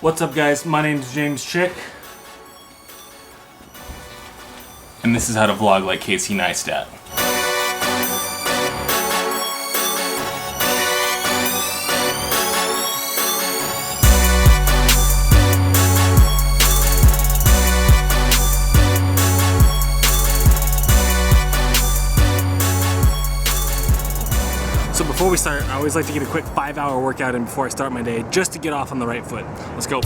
What's up guys, my name is James Chick. And this is how to vlog like Casey Neistat. So before we start, I always like to get a quick 5-hour workout in before I start my day, just to get off on the right foot. Let's go.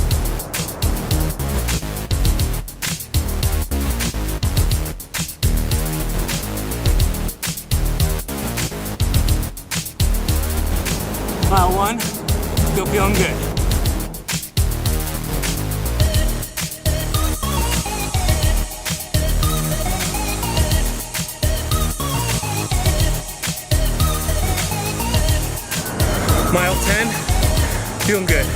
Mile 1, still feeling good. Mile 10, feeling good.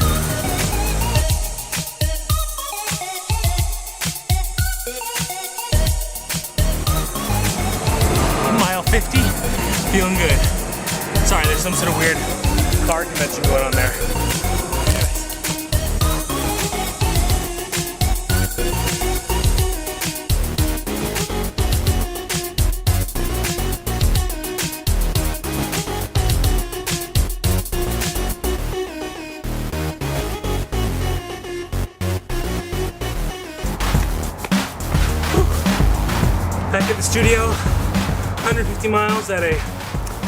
Mile 50, feeling good. Sorry, there's some sort of weird car convention going on there. Back at the studio, 150 miles at a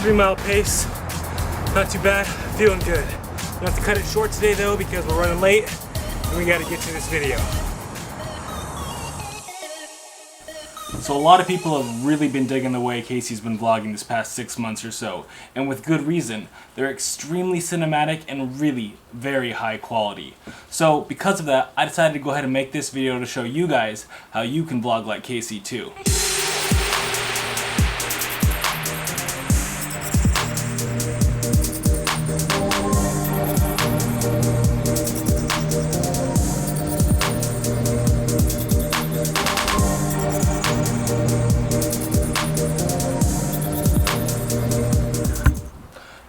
3-mile pace. Not too bad, feeling good. We'll have to cut it short today though because we're running late and we gotta get to this video. So a lot of people have really been digging the way Casey's been vlogging this past 6 months or so, and with good reason. They're extremely cinematic and really very high quality. So because of that, I decided to go ahead and make this video to show you guys how you can vlog like Casey too.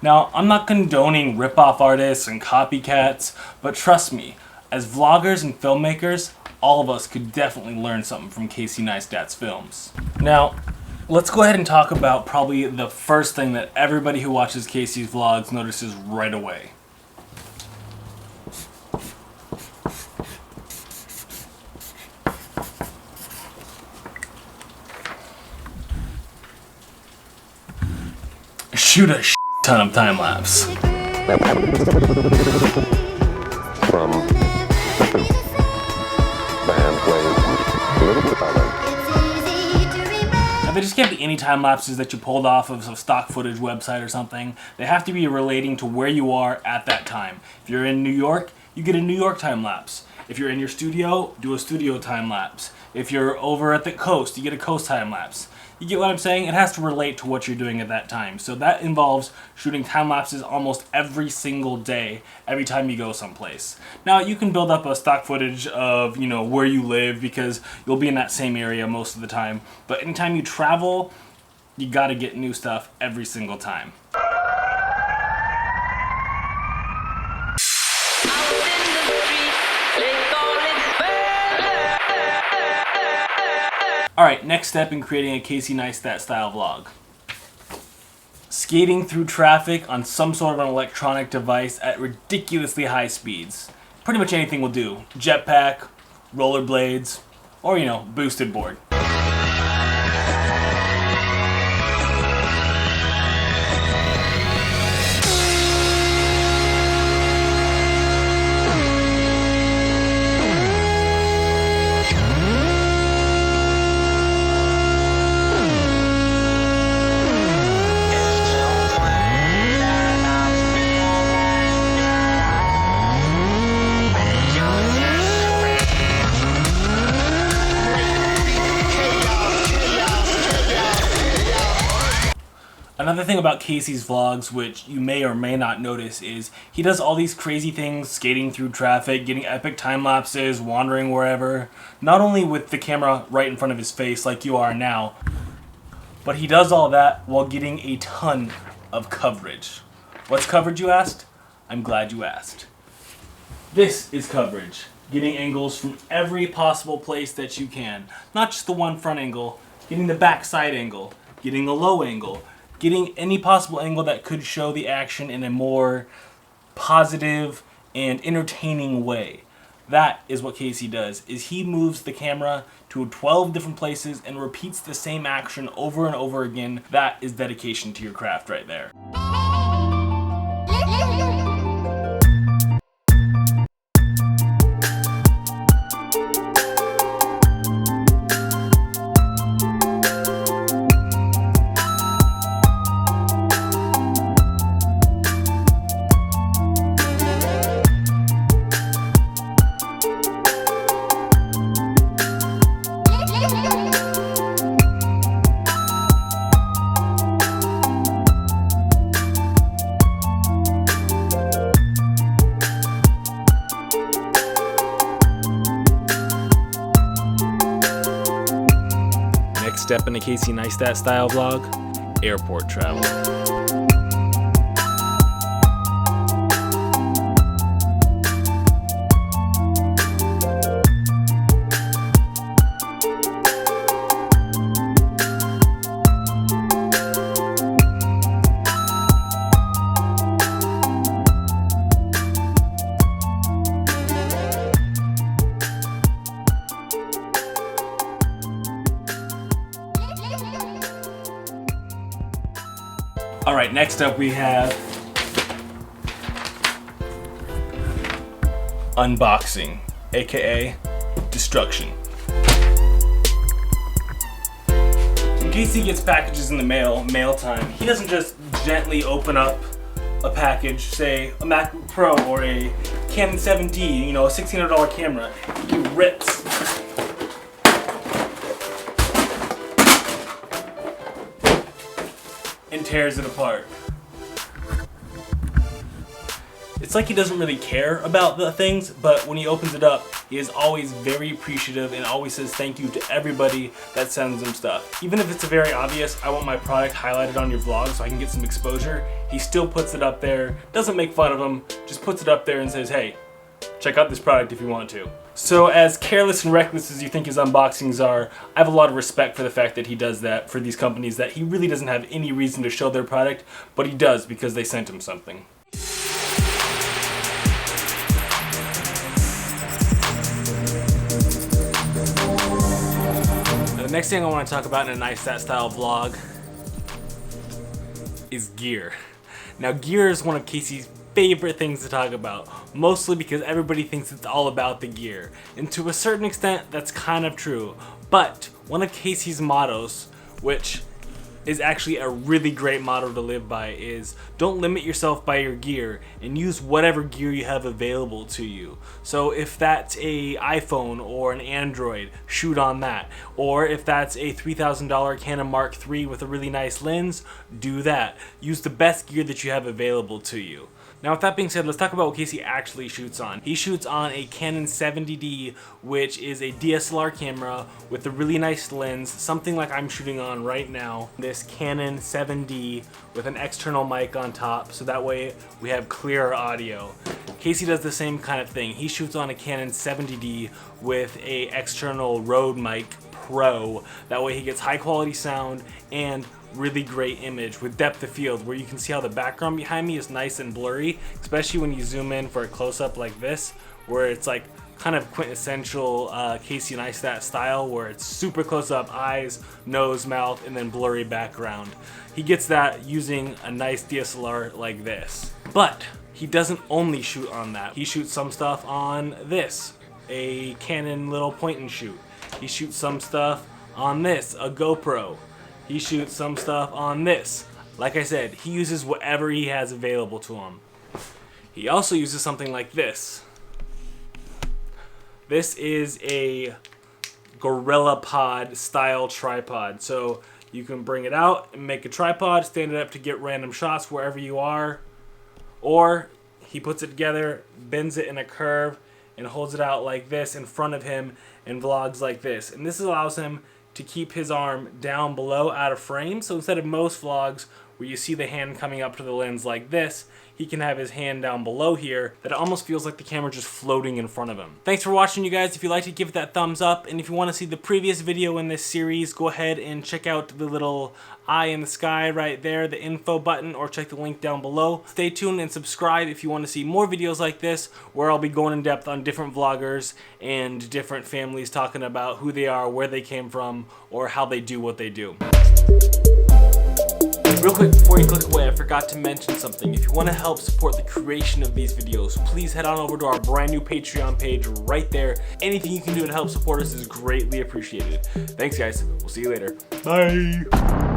Now, I'm not condoning rip-off artists and copycats, but trust me, as vloggers and filmmakers, all of us could definitely learn something from Casey Neistat's films. Now, let's go ahead and talk about probably the first thing that everybody who watches Casey's vlogs notices right away. Shoot a ton of time lapse. From band plays a little bit of Now they just can't be any time lapses that you pulled off of a stock footage website or something. They have to be relating to where you are at that time. If you're in New York, you get a New York time lapse. If you're in your studio, do a studio time lapse. If you're over at the coast, you get a coast time lapse. You get what I'm saying? It has to relate to what you're doing at that time. So that involves shooting time lapses almost every single day, every time you go someplace. Now you can build up a stock footage of, where you live because you'll be in that same area most of the time. But anytime you travel, you gotta get new stuff every single time. Alright, next step in creating a Casey Neistat style vlog. Skating through traffic on some sort of an electronic device at ridiculously high speeds. Pretty much anything will do. Jetpack, rollerblades, or boosted board. Another thing about Casey's vlogs, which you may or may not notice, is he does all these crazy things, skating through traffic, getting epic time lapses, wandering wherever, not only with the camera right in front of his face like you are now, but he does all that while getting a ton of coverage. What's coverage, you asked? I'm glad you asked. This is coverage. Getting angles from every possible place that you can. Not just the one front angle, getting the back side angle, getting the low angle, getting any possible angle that could show the action in a more positive and entertaining way. That is what Casey does, is he moves the camera to 12 different places and repeats the same action over and over again. That is dedication to your craft right there. Next step in the Casey Neistat style vlog, airport travel. Alright, next up we have unboxing, aka destruction. When Casey gets packages in the mail time, he doesn't just gently open up a package, say a MacBook Pro or a Canon 7D, a $1,600 camera. He rips and tears it apart. It's like he doesn't really care about the things, but when he opens it up, he is always very appreciative and always says thank you to everybody that sends him stuff. Even if it's very obvious, I want my product highlighted on your vlog so I can get some exposure, he still puts it up there, doesn't make fun of him, just puts it up there and says, hey, check out this product if you want to. So as careless and reckless as you think his unboxings are, I have a lot of respect for the fact that he does that for these companies that he really doesn't have any reason to show their product, but he does because they sent him something. Now, the next thing I want to talk about in a Neistat style vlog is gear. Now gear is one of Casey's favorite things to talk about, mostly because everybody thinks it's all about the gear, and to a certain extent that's kind of true, but one of Casey's mottos, which is actually a really great motto to live by, is don't limit yourself by your gear and use whatever gear you have available to you. So if that's a iPhone or an Android, shoot on that. Or if that's a $3,000 Canon Mark III with a really nice lens, do that. Use the best gear that you have available to you. Now with that being said, let's talk about what Casey actually shoots on. He shoots on a Canon 70D, which is a DSLR camera with a really nice lens, something like I'm shooting on right now. This Canon 7D with an external mic on top, so that way we have clearer audio. Casey does the same kind of thing. He shoots on a Canon 70D with a external Rode mic Pro. That way he gets high quality sound and really great image with depth of field, where you can see how the background behind me is nice and blurry, especially when you zoom in for a close-up like this, where it's like kind of quintessential Casey Neistat style, where it's super close-up, eyes, nose, mouth, and then blurry background. He gets that using a nice DSLR like this. But he doesn't only shoot on that. He shoots some stuff on this, a Canon little point and shoot. He shoots some stuff on this, a GoPro. He shoots some stuff on this. Like I said, he uses whatever he has available to him. He also uses something like this. This is a GorillaPod style tripod. So you can bring it out and make a tripod, stand it up to get random shots wherever you are. Or he puts it together, bends it in a curve, and holds it out like this in front of him and vlogs like this. And this allows him to keep his arm down below out of frame. So instead of most vlogs where you see the hand coming up to the lens like this, he can have his hand down below here that it almost feels like the camera's just floating in front of him. Thanks for watching, you guys. If you liked it, give it that thumbs up, and if you want to see the previous video in this series, go ahead and check out the little eye in the sky right there, the info button, or check the link down below. Stay tuned and subscribe if you want to see more videos like this, where I'll be going in depth on different vloggers and different families talking about who they are, where they came from, or how they do what they do. Real quick before you click away, I forgot to mention something. If you want to help support the creation of these videos, please head on over to our brand new Patreon page right there. Anything you can do to help support us is greatly appreciated. Thanks guys, we'll see you later. Bye!